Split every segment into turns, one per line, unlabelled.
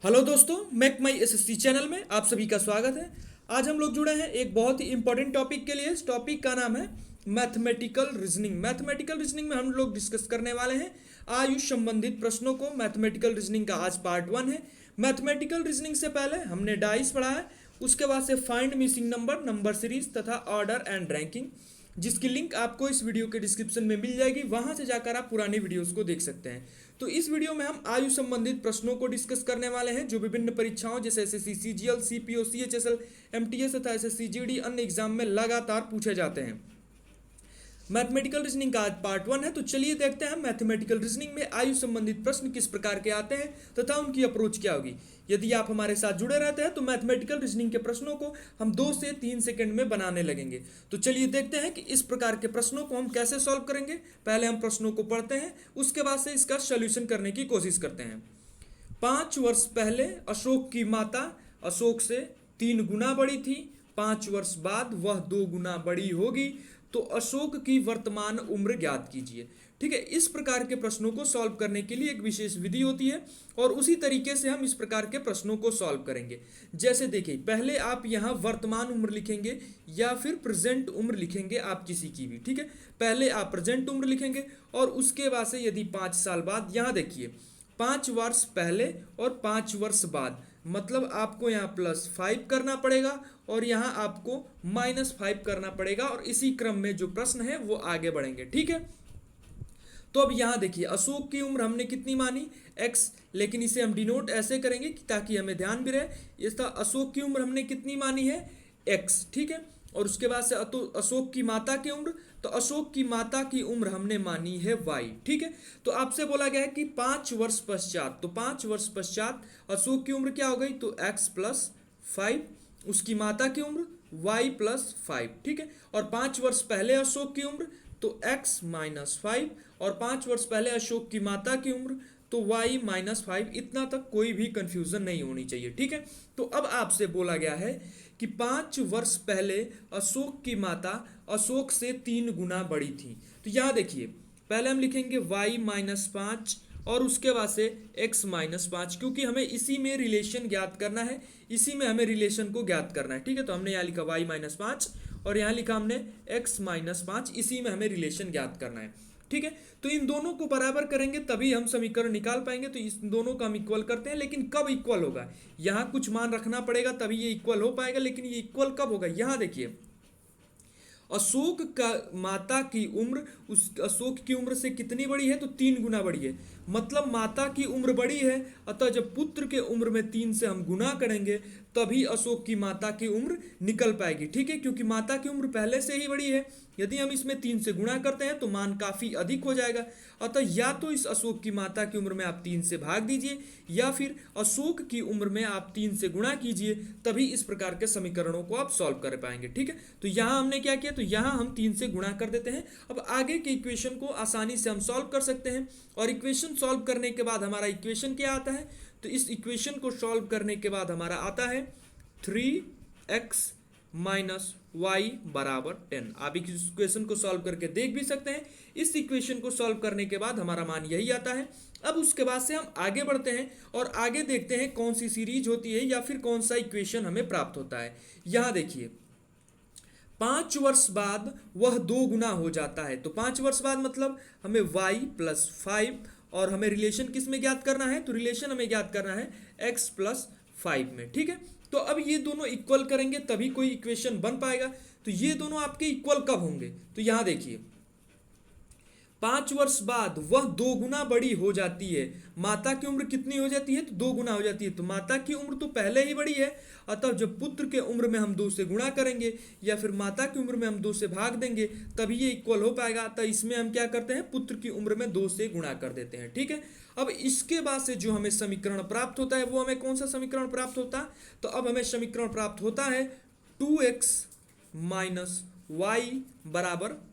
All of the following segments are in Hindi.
हेलो दोस्तों, मैक माई एसएससी चैनल में आप सभी का स्वागत है। आज हम लोग जुड़े हैं एक बहुत ही इंपॉर्टेंट टॉपिक के लिए। इस टॉपिक का नाम है मैथमेटिकल रीजनिंग। मैथमेटिकल रीजनिंग में हम लोग डिस्कस करने वाले हैं आयुष संबंधित प्रश्नों को। मैथमेटिकल रीजनिंग का आज पार्ट 1 है। मैथमेटिकल रीजनिंग से पहले हमने डाइस पढ़ा है, उसके बाद से find missing number, number series तथा ऑर्डर एंड रैंकिंग, जिसकी लिंक आपको इस वीडियो के डिस्क्रिप्शन में मिल जाएगी। वहां से जाकर आप पुराने वीडियोस को देख सकते हैं। तो इस वीडियो में हम आयु संबंधित प्रश्नों को डिस्कस करने वाले हैं जो विभिन्न परीक्षाओं जैसे SSC CGL, CPO, CHSL, MTS तथा एसएससी जीडी अन्य एग्जाम में लगातार पूछे जाते हैं। मैथमेटिकल रीजनिंग का आज पार्ट 1 है। तो चलिए देखते हैं मैथमेटिकल रीजनिंग में आयु संबंधित प्रश्न किस प्रकार के आते हैं तथा उनकी अप्रोच क्या होगी। यदि आप हमारे साथ जुड़े रहते हैं तो मैथमेटिकल रीजनिंग के प्रश्नों को हम 2 से 3 सेकंड में बनाने लगेंगे। तो चलिए देखते हैं कि इस प्रकार के प्रश्नों को हम कैसे सॉल्व करेंगे। पहले हम प्रश्नों को पढ़ते हैं, उसके बाद से इसका सोल्यूशन करने की कोशिश करते हैं। 5 वर्ष पहले अशोक की माता अशोक से 3 गुना बड़ी थी। 5 वर्ष बाद वह 2 गुना बड़ी होगी, तो अशोक की वर्तमान उम्र ज्ञात कीजिए। ठीक है, इस प्रकार के प्रश्नों को सॉल्व करने के लिए एक विशेष विधि होती है और उसी तरीके से हम इस प्रकार के प्रश्नों को सॉल्व करेंगे। जैसे देखिए, पहले आप यहाँ वर्तमान उम्र लिखेंगे या फिर प्रेजेंट उम्र लिखेंगे, आप किसी की भी। ठीक है, पहले आप प्रेजेंट उम्र लिखेंगे और उसके बाद से यदि 5 साल बाद, यहाँ देखिए 5 वर्ष पहले और 5 वर्ष बाद, मतलब आपको यहाँ +5 करना पड़ेगा और यहाँ आपको -5 करना पड़ेगा और इसी क्रम में जो प्रश्न है वो आगे बढ़ेंगे। ठीक है, तो अब यहाँ देखिए अशोक की उम्र हमने कितनी मानी x, लेकिन इसे हम डिनोट ऐसे करेंगे कि ताकि हमें ध्यान भी रहे। इस तरह अशोक की उम्र हमने कितनी मानी है x। ठीक है, और उसके बाद से अशोक की माता की उम्र, तो अशोक की माता की उम्र हमने मानी है y। ठीक है, तो आपसे बोला गया है कि 5 वर्ष पश्चात, तो 5 वर्ष पश्चात अशोक की उम्र क्या हो गई, तो x + 5, उसकी माता की उम्र y + 5। ठीक है, और 5 वर्ष पहले अशोक की उम्र तो x - 5 और 5 वर्ष पहले अशोक की माता की उम्र तो y - 5। इतना तक कोई भी कंफ्यूजन नहीं होनी चाहिए। ठीक है, तो अब आपसे बोला गया है कि 5 वर्ष पहले अशोक की माता अशोक से 3 गुना बड़ी थी। तो यहाँ देखिए पहले हम लिखेंगे y - 5 और उसके बाद से x - 5, क्योंकि हमें इसी में रिलेशन ज्ञात करना है, इसी में हमें रिलेशन को ज्ञात करना है। ठीक है, तो हमने यहाँ लिखा y - 5 और यहाँ लिखा हमने x - 5, इसी में हमें रिलेशन ज्ञात करना है। ठीक है, तो इन दोनों को बराबर करेंगे तभी हम समीकरण निकाल पाएंगे। तो इस दोनों को हम इक्वल करते हैं, लेकिन कब इक्वल होगा, यहाँ कुछ मान रखना पड़ेगा तभी ये इक्वल हो पाएगा। लेकिन ये इक्वल कब होगा, यहाँ देखिए अशोक का माता की उम्र उस अशोक की उम्र से कितनी बड़ी है, तो 3 गुना बड़ी है। मतलब माता की उम्र बड़ी है, अतः जब पुत्र के उम्र में 3 से हम गुना करेंगे तभी अशोक की माता की उम्र निकल पाएगी। ठीक है, क्योंकि माता की उम्र पहले से ही बड़ी है। यदि हम इसमें 3 से गुणा करते हैं तो मान काफ़ी अधिक हो जाएगा। अतः या तो इस अशोक की माता की उम्र में आप 3 से भाग दीजिए या फिर अशोक की उम्र में आप 3 से गुणा कीजिए, तभी इस प्रकार के समीकरणों को आप सॉल्व कर पाएंगे। ठीक है, तो यहाँ हमने क्या किया, तो यहाँ हम 3 से गुणा कर देते हैं। अब आगे के इक्वेशन को आसानी से हम सॉल्व कर सकते हैं और इक्वेशन सॉल्व करने के बाद हमारा इक्वेशन क्या आता है, तो इस इक्वेशन को सॉल्व करने के बाद हमारा आता है 3x - y = 10। आप इस इक्वेशन को सॉल्व करके देख भी सकते हैं। इस इक्वेशन को सॉल्व करने के बाद हमारा मान यही आता है। अब उसके बाद से हम आगे बढ़ते हैं और आगे देखते हैं कौन सी सीरीज होती है या फिर कौन सा इक्वेशन हमें प्राप्त होता है। यहाँ देखिए 5 वर्ष बाद वह 2 गुना हो जाता है। तो 5 वर्ष बाद मतलब हमें y + 5 और हमें रिलेशन किस में ज्ञात करना है, तो रिलेशन हमें ज्ञात करना है x + 5 में। ठीक है, तो अब ये दोनों इक्वल करेंगे तभी कोई इक्वेशन बन पाएगा। तो ये दोनों आपके इक्वल कब होंगे, तो यहाँ देखिए 5 वर्ष बाद वह 2 गुना बड़ी हो जाती है। माता की उम्र कितनी हो जाती है, तो 2 गुना हो जाती है। तो माता की उम्र तो पहले ही बड़ी है, अतः जब पुत्र के उम्र में हम 2 से गुणा करेंगे या फिर माता की उम्र में हम 2 से भाग देंगे तभी ये इक्वल हो पाएगा। अतः इसमें हम क्या करते हैं, पुत्र की उम्र में 2 से गुणा कर देते हैं। ठीक है, अब इसके बाद से जो हमें समीकरण प्राप्त होता है वो हमें कौन सा समीकरण प्राप्त होता है, तो अब हमें समीकरण प्राप्त होता है 2x - y =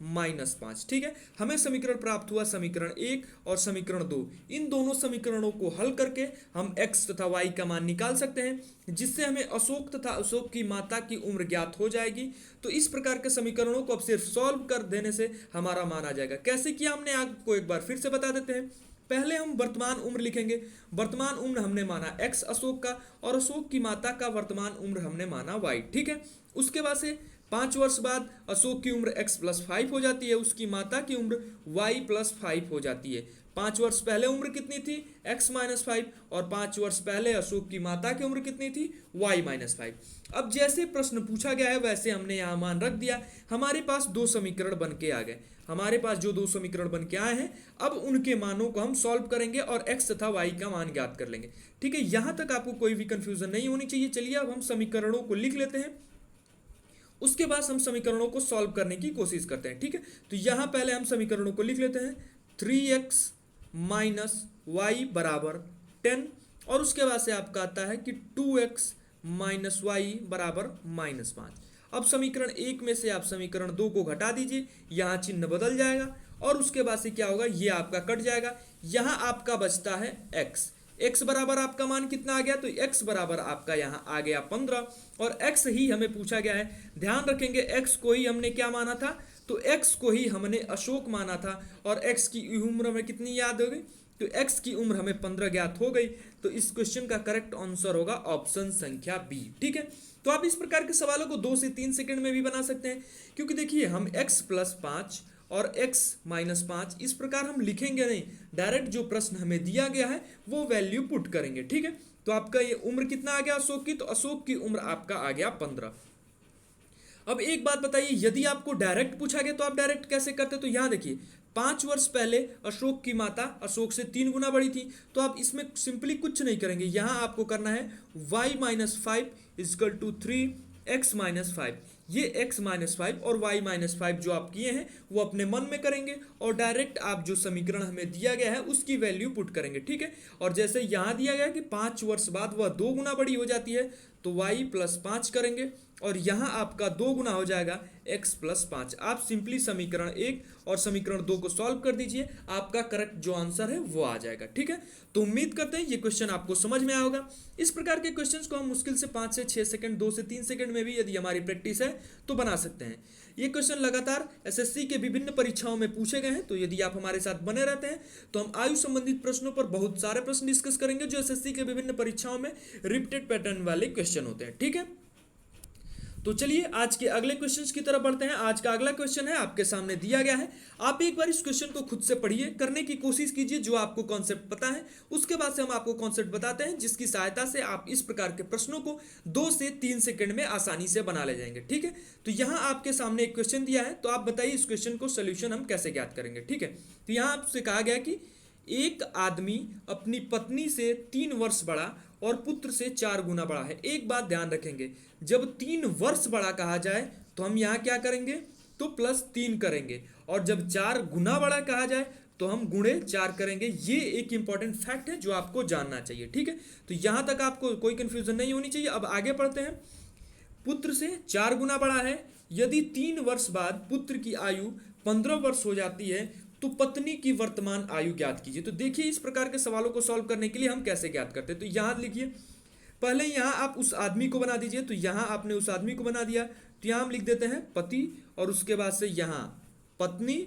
-5। ठीक है, हमें समीकरण प्राप्त हुआ समीकरण 1 और समीकरण 2। इन दोनों समीकरणों को हल करके हम x तथा y का मान निकाल सकते हैं, जिससे हमें अशोक तथा अशोक की माता की उम्र ज्ञात हो जाएगी। तो इस प्रकार के समीकरणों को अब सिर्फ सॉल्व कर देने से हमारा मान आ जाएगा। कैसे किया हमने आपको एक बार फिर से बता देते हैं। पहले हम वर्तमान उम्र लिखेंगे। वर्तमान उम्र हमने माना x अशोक का, और अशोक की माता का वर्तमान उम्र हमने माना y, ठीक है। उसके बाद से 5 वर्ष बाद अशोक की उम्र x प्लस 5 हो जाती है, उसकी माता की उम्र y प्लस 5 हो जाती है। 5 वर्ष पहले उम्र कितनी थी? x माइनस 5, और 5 वर्ष पहले अशोक की माता की उम्र कितनी थी? y minus 5। अब जैसे प्रश्न पूछा गया है वैसे हमने यहाँ मान रख दिया। हमारे पास दो समीकरण बन के आ गए। हमारे पास जो दो समीकरण बन के आए हैं, अब उनके मानों को हम सॉल्व करेंगे और x तथा y का मान ज्ञात कर लेंगे, ठीक है। यहाँ तक आपको कोई भी कंफ्यूजन नहीं होनी चाहिए। चलिए अब हम समीकरणों को लिख लेते हैं, उसके बाद हम समीकरणों को सॉल्व करने की कोशिश करते हैं, ठीक है। तो यहाँ पहले हम समीकरणों को लिख लेते हैं। 3x माइनस वाई बराबर 10, और उसके बाद से आपका आता है कि 2x माइनस वाई बराबर माइनस 5। अब समीकरण 1 में से आप समीकरण 2 को घटा दीजिए, यहाँ चिन्ह बदल जाएगा, और उसके बाद से क्या होगा, ये आपका कट जाएगा। यहाँ आपका बचता है x बराबर आपका मान कितना आ गया? तो x बराबर आपका यहाँ आ गया 15, और x ही हमें पूछा गया है। ध्यान रखेंगे x को ही हमने क्या माना था? तो x को ही हमने अशोक माना था, और x की उम्र हमें कितनी याद हो गई? तो x की उम्र हमें 15 ज्ञात हो गई। तो इस क्वेश्चन का करेक्ट आंसर होगा ऑप्शन संख्या बी, ठीक है। तो आप इस प्रकार के सवालों को 2 से 3 सेकंड में भी बना सकते हैं, क्योंकि देखिए हम x प्लस 5 और x माइनस 5 इस प्रकार हम लिखेंगे नहीं, डायरेक्ट जो प्रश्न हमें दिया गया है वो वैल्यू पुट करेंगे, ठीक है। तो आपका ये उम्र कितना आ गया अशोक की? तो अशोक की उम्र आपका आ गया 15। अब एक बात बताइए, यदि आपको डायरेक्ट पूछा गया तो आप डायरेक्ट कैसे करते? तो यहाँ देखिए 5 वर्ष पहले अशोक की माता अशोक से 3 गुना बड़ी थी, तो आप इसमें सिंपली कुछ नहीं करेंगे। यहाँ आपको करना है y minus 5 equal to 3x माइनस 5। ये x माइनस 5 और y माइनस 5 जो आप किए हैं वो अपने मन में करेंगे, और डायरेक्ट आप जो समीकरण हमें दिया गया है उसकी वैल्यू पुट करेंगे, ठीक है। और जैसे यहाँ दिया गया कि 5 वर्ष बाद वह 2 गुना बड़ी हो जाती है, तो y प्लस 5 करेंगे, और यहाँ आपका 2 गुना हो जाएगा x प्लस 5। आप सिंपली समीकरण 1 और समीकरण 2 को सॉल्व कर दीजिए, आपका करेक्ट जो आंसर है वो आ जाएगा, ठीक है। तो उम्मीद करते हैं ये क्वेश्चन आपको समझ में आया होगा। इस प्रकार के क्वेश्चंस को हम मुश्किल से 5 से 6 सेकंड, 2 से 3 सेकंड में भी यदि हमारी प्रैक्टिस है तो बना सकते हैं। ये क्वेश्चन लगातार एसएससी के विभिन्न परीक्षाओं में पूछे गए हैं, तो यदि आप हमारे साथ बने रहते हैं तो हम आयु संबंधित प्रश्नों पर बहुत सारे प्रश्न डिस्कस करेंगे जो एसएससी के विभिन्न परीक्षाओं में रिपीटेड पैटर्न वाले क्वेश्चन होते हैं, ठीक है। तो चलिए आज के अगले क्वेश्चंस की तरफ बढ़ते हैं। आज का अगला क्वेश्चन है आपके सामने दिया गया है। आप एक बार इस क्वेश्चन को खुद से पढ़िए, करने की कोशिश कीजिए, जो आपको कॉन्सेप्ट पता है उसके बाद से हम आपको कॉन्सेप्ट बताते हैं, जिसकी सहायता से आप इस प्रकार के प्रश्नों को 2 से 3 सेकंड में आसानी से बना ले जाएंगे, ठीक है। तो यहाँ आपके सामने एक क्वेश्चन दिया है, तो आप बताइए इस क्वेश्चन को सोल्यूशन हम कैसे ज्ञात करेंगे, ठीक है। तो यहाँ आपसे कहा गया कि एक आदमी अपनी पत्नी से 3 वर्ष बड़ा और पुत्र से 4 गुना बड़ा है। एक बात ध्यान रखेंगे, जब 3 वर्ष बड़ा कहा जाए तो हम यहाँ क्या करेंगे? तो प्लस 3 करेंगे, और जब 4 गुना बड़ा कहा जाए तो हम गुणे 4 करेंगे। ये एक इंपॉर्टेंट फैक्ट है जो आपको जानना चाहिए, ठीक है। तो यहाँ तक आपको कोई कंफ्यूजन नहीं होनी चाहिए। अब आगे पढ़ते हैं। पुत्र से 4 गुना बड़ा है, यदि 3 वर्ष बाद पुत्र की आयु 15 वर्ष हो जाती है तो पत्नी की वर्तमान आयु ज्ञात कीजिए। तो देखिए इस प्रकार के सवालों को सॉल्व करने के लिए हम कैसे ज्ञात करते हैं। तो यहाँ लिखिए, पहले यहाँ आप उस आदमी को बना दीजिए। तो यहाँ आपने उस आदमी को बना दिया, तो यहाँ हम लिख देते हैं पति, और उसके बाद से यहाँ पत्नी,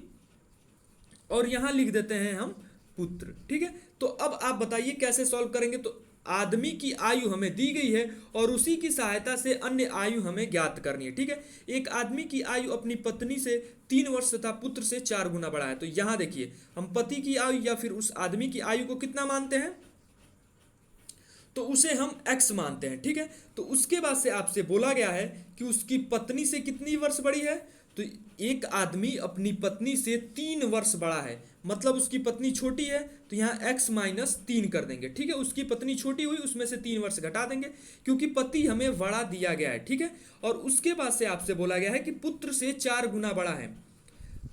और यहाँ लिख देते हैं हम पुत्र, ठीक है। तो अब आप बताइए कैसे सॉल्व करेंगे। तो आदमी की आयु हमें दी गई है और उसी की सहायता से अन्य आयु हमें ज्ञात करनी है, ठीक है। एक आदमी की आयु अपनी पत्नी से 3 वर्ष तथा पुत्र से 4 गुना बड़ा है। तो यहाँ देखिए हम पति की आयु या फिर उस आदमी की आयु को कितना मानते हैं? तो उसे हम x मानते हैं, ठीक है। तो उसके बाद से आपसे बोला गया है कि उसकी पत्नी से कितनी वर्ष बड़ी है? तो एक आदमी अपनी पत्नी से 3 वर्ष बड़ा है, मतलब उसकी पत्नी छोटी है, तो यहाँ x माइनस 3 कर देंगे, ठीक है। उसकी पत्नी छोटी हुई, उसमें से 3 वर्ष घटा देंगे, क्योंकि पति हमें बड़ा दिया गया है, ठीक है। और उसके बाद से आपसे बोला गया है कि पुत्र से 4 गुना बड़ा है।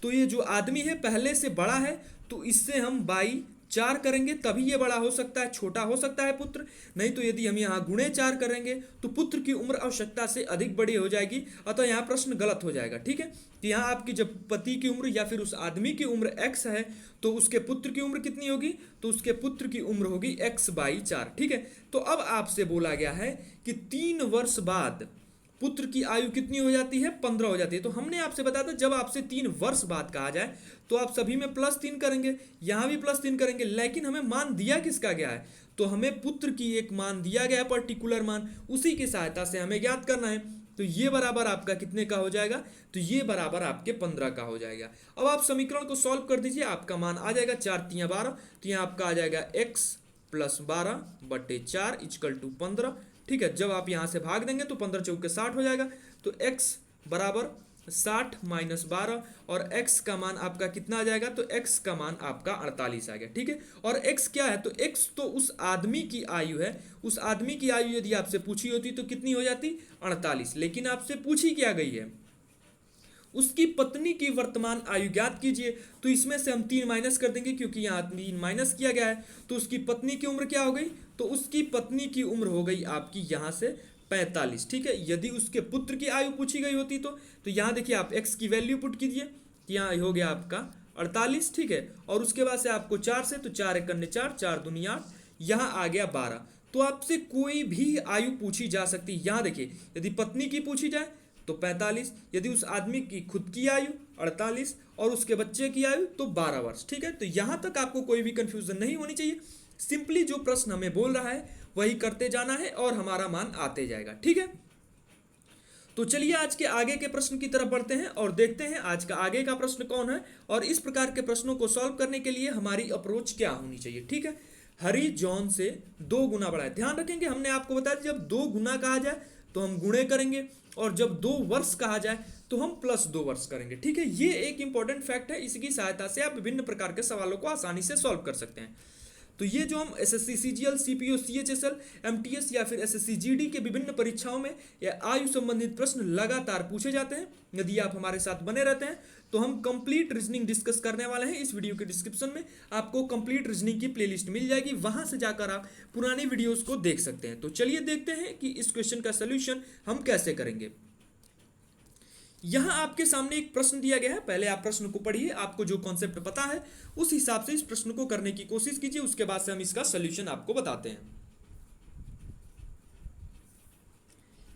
तो ये जो आदमी है पहले से बड़ा है, तो इससे हम बाई 4 करेंगे तभी ये बड़ा हो सकता है, छोटा हो सकता है पुत्र। नहीं तो यदि हम यहाँ गुणे 4 करेंगे तो पुत्र की उम्र आवश्यकता से अधिक बड़ी हो जाएगी, अतः यहाँ प्रश्न गलत हो जाएगा, ठीक है। तो यहाँ आपकी जब पति की उम्र या फिर उस आदमी की उम्र x है तो उसके पुत्र की उम्र कितनी होगी? तो उसके पुत्र की उम्र होगी x/4, ठीक है। तो अब आपसे बोला गया है कि 3 वर्ष बाद पुत्र की आयु कितनी हो जाती है, 15 हो जाती है। तो हमने आपसे बताया था जब आपसे 3 वर्ष बाद कहा जाए तो आप सभी में +3 करेंगे, यहाँ भी +3 करेंगे, लेकिन हमें मान दिया किसका गया है, तो हमें पुत्र की एक मान दिया गया है, पर्टिकुलर मान, उसी की सहायता से हमें ज्ञात करना है। तो ये बराबर आपका कितने का हो जाएगा, तो ये बराबर आपके 15 का हो जाएगा। अब आप समीकरण को सॉल्व कर दीजिए, आपका मान आ जाएगा 4 तियाँ 12, तो यहाँ आपका आ जाएगा x + 12/4 = 15। ठीक है, जब आप यहाँ से भाग देंगे तो 15 चौके 60 हो जाएगा, तो x बराबर 60 - 12 और x का मान आपका कितना आ जाएगा, तो x का मान आपका 48 आ गया। ठीक है, और x क्या है, तो x तो उस आदमी की आयु है, उस आदमी की आयु यदि आपसे पूछी होती तो कितनी हो जाती, 48, लेकिन आपसे पूछी क्या गई है, उसकी पत्नी की वर्तमान आयु ज्ञात कीजिए। तो इसमें से हम 3 माइनस कर देंगे क्योंकि यहाँ 3 माइनस किया गया है, तो उसकी पत्नी की उम्र क्या हो गई, तो उसकी पत्नी की उम्र हो गई आपकी यहाँ से 45। ठीक है, यदि उसके पुत्र की आयु पूछी गई होती तो यहाँ देखिए आप x की वैल्यू पुट कीजिए, यहाँ हो गया आपका 48। ठीक है, और उसके बाद से आपको 4 से, तो 4 × 4 = 4, 4 दूनी 8, यहाँ आ गया 12। तो आपसे कोई भी आयु पूछी जा सकती है। यहाँ देखिए यदि पत्नी की पूछी जाए तो 45, यदि उस आदमी की खुद की आयु 48 और उसके बच्चे की आयु तो 12 वर्ष। ठीक है, तो यहाँ तक आपको कोई भी कंफ्यूजन नहीं होनी चाहिए, सिंपली जो प्रश्न हमें बोल रहा है वही करते जाना है और हमारा मान आते जाएगा। ठीक है, तो चलिए आज के आगे के प्रश्न की तरफ बढ़ते हैं और देखते हैं आज का आगे का प्रश्न कौन है और इस प्रकार के प्रश्नों को सॉल्व करने के लिए हमारी अप्रोच क्या होनी चाहिए। ठीक है, हरी जॉन से 2 गुना बड़ा है। ध्यान रखेंगे, हमने आपको बताया जब 2 गुना कहा जाए तो हम गुणे करेंगे और जब 2 वर्ष कहा जाए तो हम +2 वर्ष करेंगे। ठीक है, ये एक इंपॉर्टेंट फैक्ट है, इसकी सहायता से आप विभिन्न प्रकार के सवालों को आसानी से सॉल्व कर सकते हैं। तो ये जो हम SSC CGL, CPO, CHSL, MTS या फिर एसएससी जीडी के विभिन्न परीक्षाओं में या आयु संबंधित प्रश्न लगातार पूछे जाते हैं, यदि आप हमारे साथ बने रहते हैं तो हम कंप्लीट रीजनिंग डिस्कस करने वाले हैं। इस वीडियो के डिस्क्रिप्शन में आपको कंप्लीट रीजनिंग की प्लेलिस्ट मिल जाएगी, वहां से जाकर आप पुरानी वीडियोस को देख सकते हैं। तो चलिए देखते हैं कि इस क्वेश्चन का सोल्यूशन हम कैसे करेंगे। यहां आपके सामने एक प्रश्न दिया गया है, पहले आप प्रश्न को पढ़िए, आपको जो कॉन्सेप्ट पता है उस हिसाब से इस प्रश्न को करने की कोशिश कीजिए, उसके बाद से हम इसका सोल्यूशन आपको बताते हैं।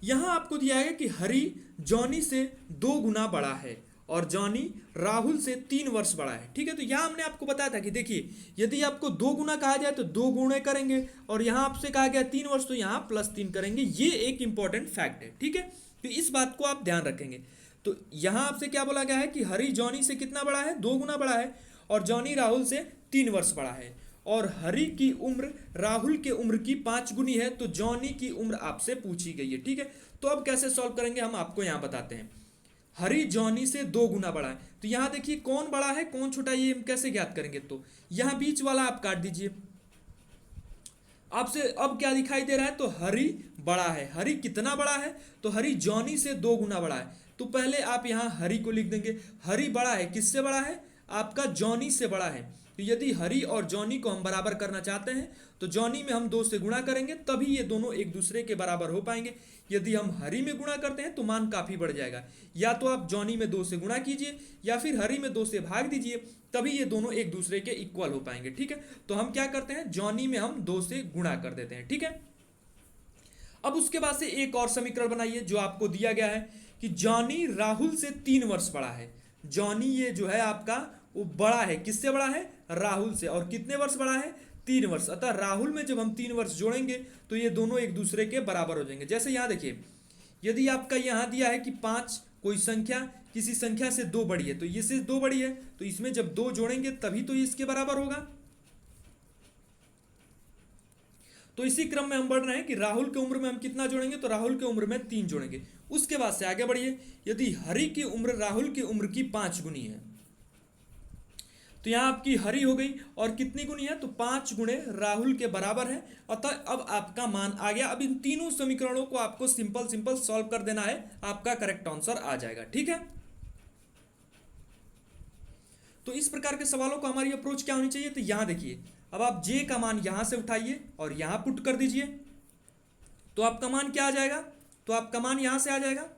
यहां आपको दिया है कि हरी जॉनी से 2 गुना बड़ा है और जॉनी राहुल से 3 वर्ष बड़ा है। ठीक है, तो यहां हमने आपको बताया था कि देखिए यदि आपको 2 गुना कहा जाए तो 2 गुणे करेंगे और यहां आपसे कहा गया 3 वर्ष तो यहां +3 करेंगे। ये एक इंपॉर्टेंट फैक्ट है। ठीक है, तो इस बात को आप ध्यान रखेंगे। तो यहां आपसे क्या बोला गया है कि हरी जॉनी से कितना बड़ा है, 2 गुना बड़ा है और जॉनी राहुल से 3 वर्ष बड़ा है और हरी की उम्र राहुल के उम्र की 5 गुनी है, तो जॉनी की उम्र आपसे पूछी गई है। ठीक है, तो अब कैसे सॉल्व करेंगे हम आपको यहां बताते हैं। हरी जॉनी से 2 गुना बड़ा है, तो यहां देखिए कौन बड़ा है कौन छोटा है, ये हम कैसे ज्ञात करेंगे। तो यहां बीच वाला आप काट दीजिए, आपसे अब क्या दिखाई दे रहा है, तो हरी बड़ा है। हरी कितना बड़ा है, तो हरी जॉनी से 2 गुना बड़ा है। तो पहले आप यहाँ हरी को लिख देंगे, हरी बड़ा है, किससे बड़ा है, आपका जॉनी से बड़ा है। तो यदि हरी और जॉनी को हम बराबर करना चाहते हैं तो जॉनी में हम 2 से गुणा करेंगे, तभी ये दोनों एक दूसरे के बराबर हो पाएंगे। यदि हम हरी में गुणा करते हैं तो मान काफी बढ़ जाएगा, या तो आप जॉनी में 2 से गुणा कीजिए या फिर हरी में 2 से भाग दीजिए, तभी ये दोनों एक दूसरे के इक्वल हो पाएंगे। ठीक है, तो हम क्या करते हैं, जॉनी में हम 2 से गुणा कर देते हैं। ठीक है, अब उसके बाद से एक और समीकरण बनाइए जो आपको दिया गया है कि जॉनी राहुल से 3 वर्ष बड़ा है। जॉनी ये जो है आपका वो बड़ा है, किससे बड़ा है, राहुल से, और कितने वर्ष बड़ा है, 3 वर्ष। अतः राहुल में जब हम 3 वर्ष जोड़ेंगे तो ये दोनों एक दूसरे के बराबर हो जाएंगे। जैसे यहाँ देखिए, यदि आपका यहाँ दिया है कि 5 कोई संख्या किसी संख्या से 2 बड़ी है, तो ये से 2 बड़ी है, तो इसमें जब 2 जोड़ेंगे तभी तो ये इसके बराबर होगा। तो इसी क्रम में हम बढ़ रहे हैं कि राहुल की उम्र में हम कितना जोड़ेंगे, तो राहुल की उम्र में 3 जोड़ेंगे। उसके बाद से आगे बढ़िए, यदि हरी की उम्र राहुल की उम्र की 5 गुनी है, तो यहाँ आपकी हरी हो गई और कितनी गुनी है, तो 5 गुणे राहुल के बराबर है। अतः अब आपका मान आ गया। अब इन तीनों समीकरणों को आपको सिंपल सॉल्व कर देना है, आपका करेक्ट आंसर आ जाएगा। ठीक है, तो इस प्रकार के सवालों को हमारी अप्रोच क्या होनी चाहिए, तो यहां देखिए अब आप जे का मान यहां से उठाइए और यहां पुट कर दीजिए, तो आपका मान क्या आ जाएगा, तो आपका मान यहां से आ जाएगा।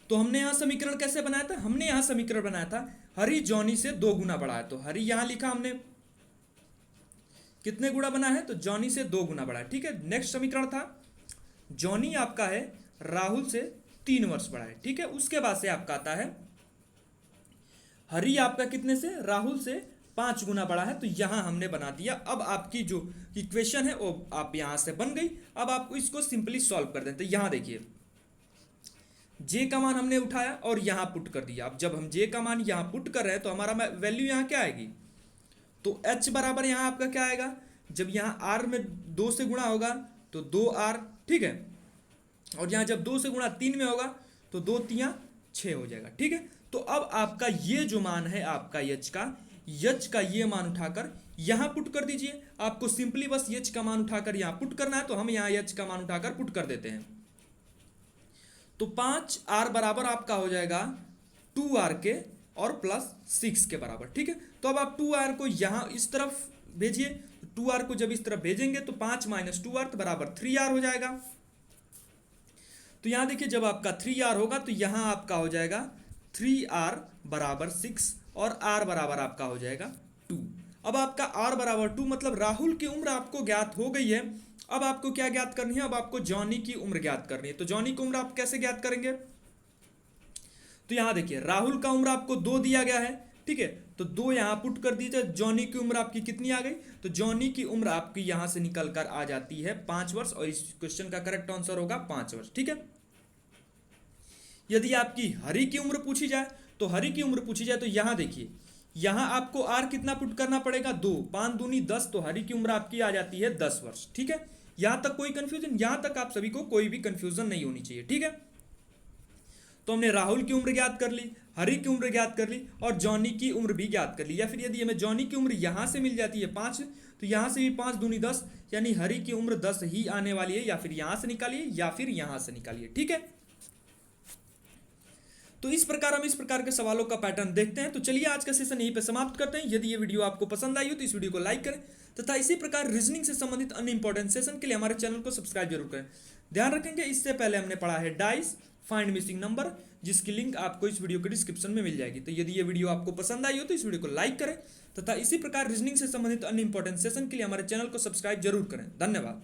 तो हमने यहां समीकरण कैसे बनाया था, हमने यहां समीकरण बनाया था हरी जॉनी से 2 गुना बड़ा है, तो हरी यहां लिखा हमने कितने गुना बना है? तो जॉनी से 2 गुना बड़ा है। ठीक है, नेक्स्ट समीकरण था जॉनी आपका है राहुल से 3 वर्ष बड़ा है। ठीक है, उसके बाद से आपका आता है हरी आपका कितने से? राहुल से 5 गुना बड़ा है। तो यहां हमने बना दिया। अब आपकी जो इक्वेशन है वो आप यहां से बन गई। अब आपको इसको सिंपली सॉल्व कर दें। तो यहां देखिए जे का मान हमने उठाया और यहां पुट कर दिया। अब जब हम जे का मान यहां पुट कर रहे हैं तो हमारा वैल्यू यहां क्या आएगी? तो h बराबर यहां आपका क्या आएगा? जब यहां r में 2 से गुणा होगा तो 2r। ठीक है, और यहां जब 2 से गुणा 3 में होगा तो 2 3 6 हो जाएगा। ठीक है, तो अब आपका ये जो मान है आपका यच का ये मान उठाकर यहां पुट कर दीजिए। आपको सिंपली बस यच का मान उठाकर यहां पुट करना है। तो हम यहां यच का मान उठाकर पुट कर देते हैं। तो 5r बराबर आपका हो जाएगा 2r के और प्लस 6 के बराबर। ठीक है, तो अब आप 2r को यहां इस तरफ भेजिए। 2r को जब इस तरफ भेजेंगे तो 5 माइनस 2r तो बराबर 3r हो जाएगा। तो यहां देखिए जब आपका 3r होगा तो यहां आपका हो जाएगा 3r बराबर 6 और r बराबर आपका हो जाएगा 2। अब आपका r बराबर 2 मतलब राहुल की उम्र आपको ज्ञात हो गई है। अब आपको क्या ज्ञात करनी है? अब आपको जॉनी की उम्र ज्ञात करनी है। तो जॉनी की उम्र आप कैसे ज्ञात करेंगे? तो यहां देखिए राहुल का उम्र आपको 2 दिया गया है। ठीक है, तो 2 यहां पुट कर दीजिए। जॉनी की उम्र आपकी कितनी आ गई? तो जॉनी की उम्र आपकी यहां से निकल कर आ जाती है 5 वर्ष और इस क्वेश्चन का करेक्ट आंसर होगा 5 वर्ष। ठीक है, यदि आपकी हरी की उम्र पूछी जाए तो हरी की उम्र पूछी जाए तो यहां देखिए यहां आपको आर कितना पुट करना पड़ेगा? 2 5 दूनी 10। तो हरी की उम्र आपकी आ जाती है 10 वर्ष। ठीक है, यहां तक कोई कंफ्यूजन? यहां तक आप सभी को कोई भी कंफ्यूजन नहीं होनी चाहिए। ठीक है, तो हमने राहुल की उम्र ज्ञात कर ली, हरी की उम्र ज्ञात कर ली और जॉनी की उम्र भी ज्ञात कर ली। या फिर यदि हमें जॉनी की उम्र यहां से मिल जाती है 5 तो यहां से भी 5 दूनी 10 यानी हरी की उम्र 10 ही आने वाली है। या फिर यहां से निकालिए या फिर यहां से निकालिए। ठीक है, तो इस प्रकार हम इस प्रकार के सवालों का पैटर्न देखते हैं। तो चलिए आज का सेशन यहीं पे समाप्त करते हैं। यदि ये वीडियो आपको पसंद आई हो तो इस वीडियो को लाइक करें तथा इसी प्रकार रीजनिंग से संबंधित अन्य इंपॉर्टेंट सेशन के लिए हमारे चैनल को सब्सक्राइब जरूर करें। ध्यान रखेंगे इससे पहले हमने पढ़ा है डाइस फाइंड मिसिंग नंबर, जिसकी लिंक आपको इस वीडियो के डिस्क्रिप्शन में मिल जाएगी। तो यदि ये वीडियो आपको पसंद आई हो तो इस वीडियो को लाइक करें तथा इसी प्रकार रीजनिंग से संबंधित अन्य इंपॉर्टेंट सेशन के लिए हमारे चैनल को सब्सक्राइब जरूर करें। धन्यवाद।